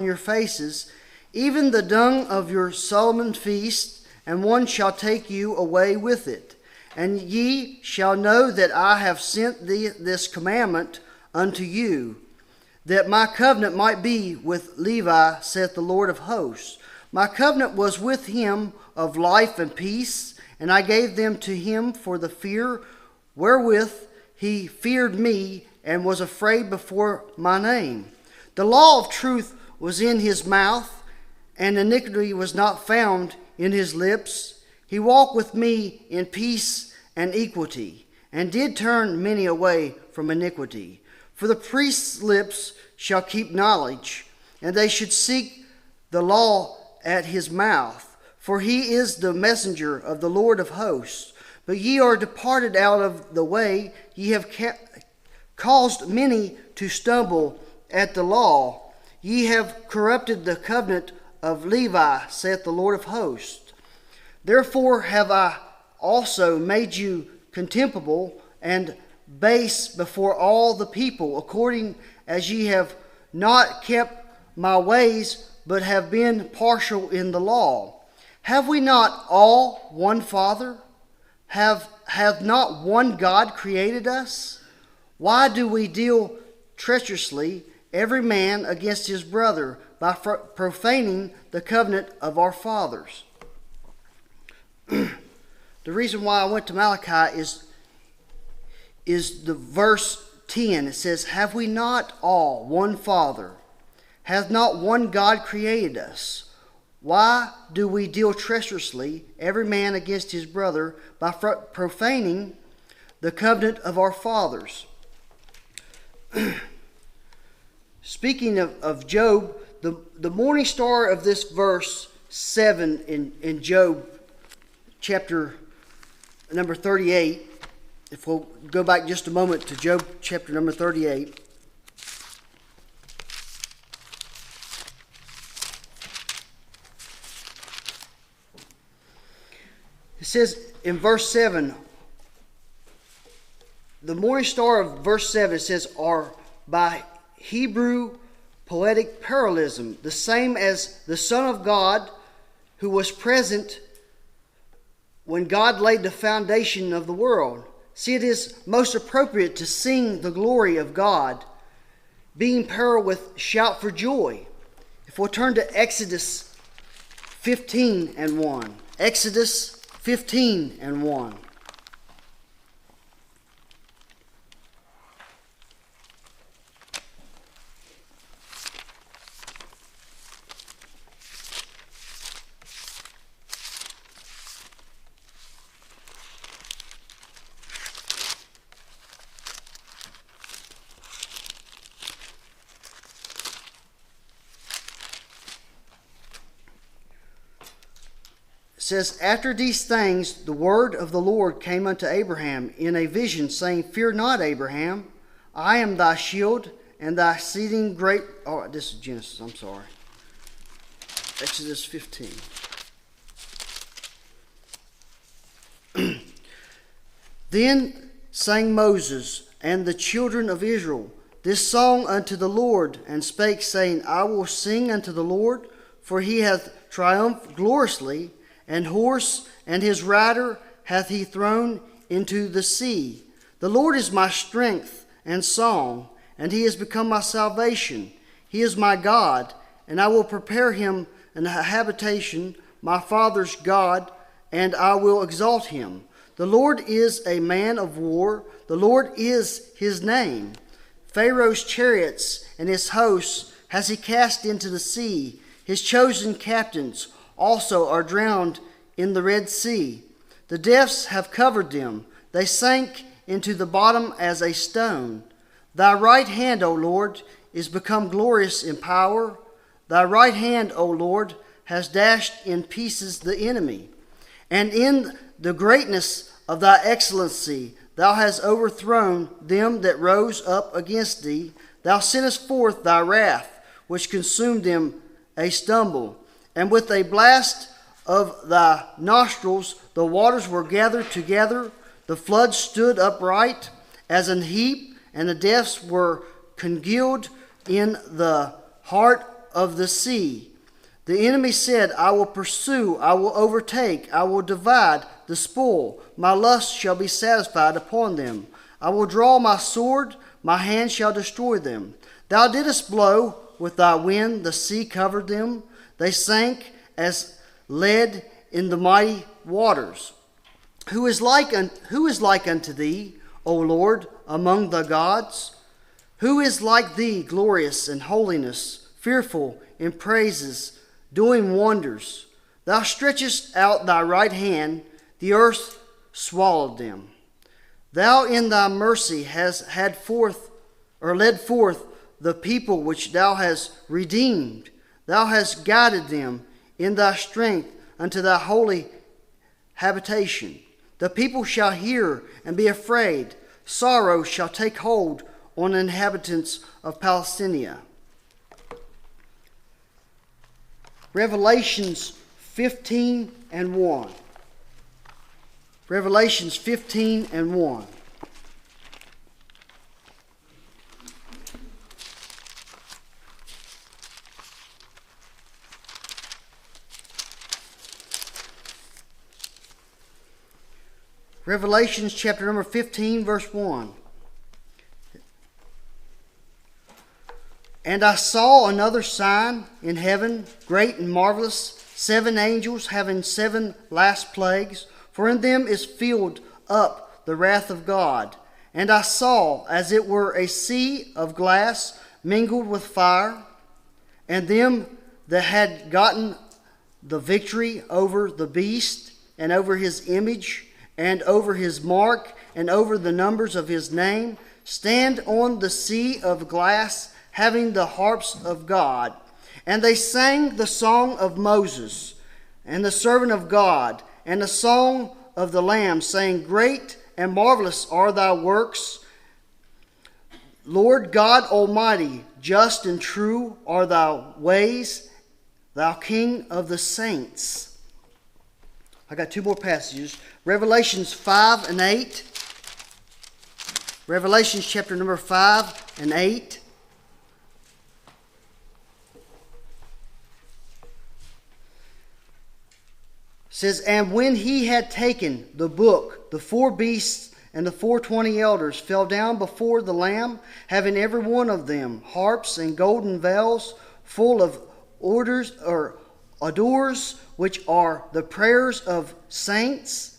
your faces, even the dung of your Solomon feast, and one shall take you away with it. And ye shall know that I have sent this commandment unto you, that my covenant might be with Levi, saith the Lord of hosts. My covenant was with him of life and peace, and I gave them to him for the fear wherewith he feared me, and was afraid before my name. The law of truth was in his mouth, and iniquity was not found in his lips. He walked with me in peace and equity, and did turn many away from iniquity. For the priest's lips shall keep knowledge, and they should seek the law at his mouth. For he is the messenger of the Lord of hosts. But ye are departed out of the way, ye have caused many to stumble at the law. Ye have corrupted the covenant of Levi, saith the Lord of hosts. Therefore have I also made you contemptible and base before all the people, according as ye have not kept my ways, but have been partial in the law. Have we not all one Father? Hath not one God created us? Why do we deal treacherously, every man against his brother, by profaning the covenant of our fathers? The reason why I went to Malachi is the verse 10. It says, have we not all one Father? Hath not one God created us? Why do we deal treacherously, every man against his brother, by profaning the covenant of our fathers? Speaking of Job, the morning star of this verse 7 in Job chapter number 38, if we'll go back just a moment to Job chapter number 38. It says in verse 7, the morning star of verse 7 says, are by Hebrew poetic parallelism, the same as the Son of God who was present when God laid the foundation of the world. See, it is most appropriate to sing the glory of God, being parallel with shout for joy. If we'll turn to Exodus 15 and 1. Exodus 15 and 1. Says, after these things, the word of the Lord came unto Abraham in a vision, saying, fear not, Abraham, I am thy shield and thy exceeding great... Oh, this is Genesis, I'm sorry. Exodus 15. Then sang Moses and the children of Israel this song unto the Lord, and spake, saying, I will sing unto the Lord, for he hath triumphed gloriously, and horse and his rider hath he thrown into the sea. The Lord is my strength and song, and he is become my salvation. He is my God, and I will prepare him an habitation, my father's God, and I will exalt him. The Lord is a man of war, the Lord is his name. Pharaoh's chariots and his hosts has he cast into the sea. His chosen captains also are drowned in the Red Sea. The depths have covered them. They sank into the bottom as a stone. Thy right hand, O Lord, is become glorious in power. Thy right hand, O Lord, has dashed in pieces the enemy. And in the greatness of thy excellency, thou hast overthrown them that rose up against thee. Thou sentest forth thy wrath, which consumed them a stumble. And with a blast of thy nostrils the waters were gathered together. The floods stood upright as an heap, and the depths were congealed in the heart of the sea. The enemy said, I will pursue, I will overtake, I will divide the spoil. My lust shall be satisfied upon them. I will draw my sword, my hand shall destroy them. Thou didst blow with thy wind, the sea covered them. They sank as lead in the mighty waters. Who is like unto thee, O Lord, among the gods? Who is like thee, glorious in holiness, fearful in praises, doing wonders? Thou stretchest out thy right hand, the earth swallowed them. Thou in thy mercy hast led forth the people which thou hast redeemed. Thou hast guided them in thy strength unto thy holy habitation. The people shall hear and be afraid. Sorrow shall take hold on the inhabitants of Palestina. Revelations 15 and 1. Revelations 15 and 1. Revelations chapter number 15, verse 1. And I saw another sign in heaven, great and marvelous, 7 angels having 7 last plagues, for in them is filled up the wrath of God. And I saw, as it were, a sea of glass mingled with fire, and them that had gotten the victory over the beast, and over his image, and over his mark, and over the numbers of his name, stand on the sea of glass, having the harps of God. And they sang the song of Moses, and the servant of God, and the song of the Lamb, saying, Great and marvelous are thy works, Lord God Almighty. Just and true are thy ways, thou King of the saints. I got 2 more passages. Revelations 5 and 8. Revelations chapter number 5 and 8. Says, And when he had taken the book, the 4 beasts and the 24 elders fell down before the Lamb, having every one of them harps and golden veils full of odors, which are the prayers of saints.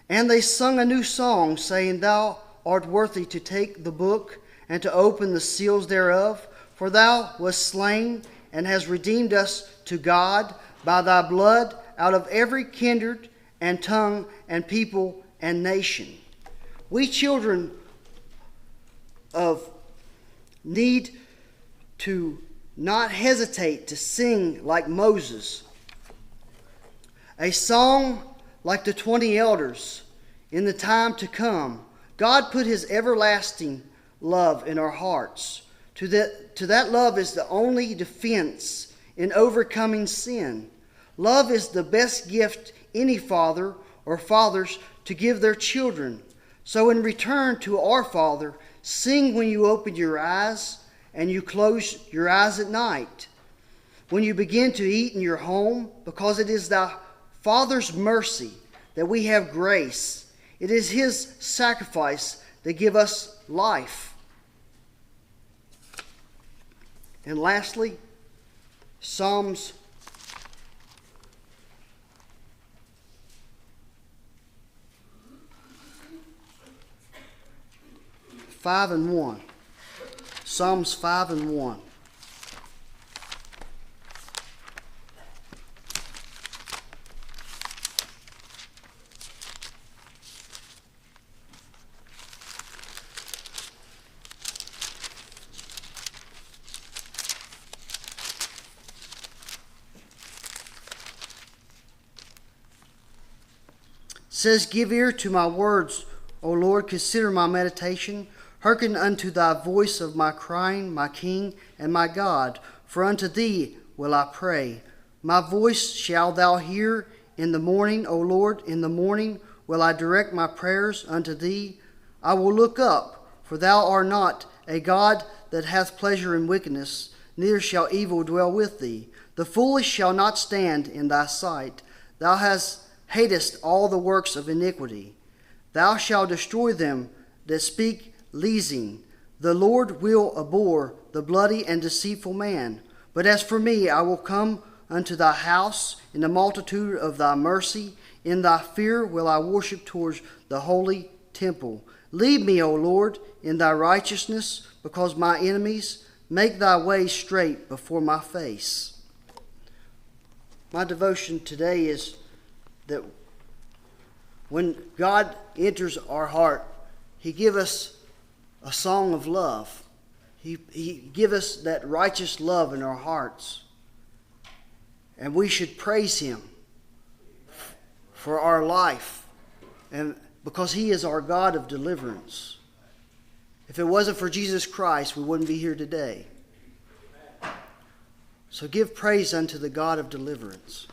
And they sung a new song, saying, Thou art worthy to take the book and to open the seals thereof, for thou wast slain and hast redeemed us to God by thy blood out of every kindred and tongue and people and nation. We children of need to not hesitate to sing like Moses, a song like the 20 elders in the time to come. God put his everlasting love in our hearts. To that love is the only defense in overcoming sin. Love is the best gift any father or fathers to give their children. So in return to our Father, sing when you open your eyes and you close your eyes at night. When you begin to eat in your home, because it is thy Father's mercy that we have grace. It is his sacrifice that give us life. And lastly, Psalms 5 and 1. Psalms 5 and 1. Says, Give ear to my words, O Lord, consider my meditation. Hearken unto thy voice of my crying, my King and my God. For unto thee will I pray. My voice shalt thou hear in the morning, O Lord. In the morning will I direct my prayers unto thee. I will look up, for thou art not a God that hath pleasure in wickedness, neither shall evil dwell with thee. The foolish shall not stand in thy sight. Thou hatest all the works of iniquity. Thou shalt destroy them that speak leasing. The Lord will abhor the bloody and deceitful man. But as for me, I will come unto thy house in the multitude of thy mercy. In thy fear will I worship towards the holy temple. Lead me, O Lord, in thy righteousness, because my enemies make thy way straight before my face. My devotion today is that when God enters our heart, He gives us a song of love. He gives us that righteous love in our hearts. And we should praise Him for our life, and because He is our God of deliverance. If it wasn't for Jesus Christ, we wouldn't be here today. So give praise unto the God of deliverance.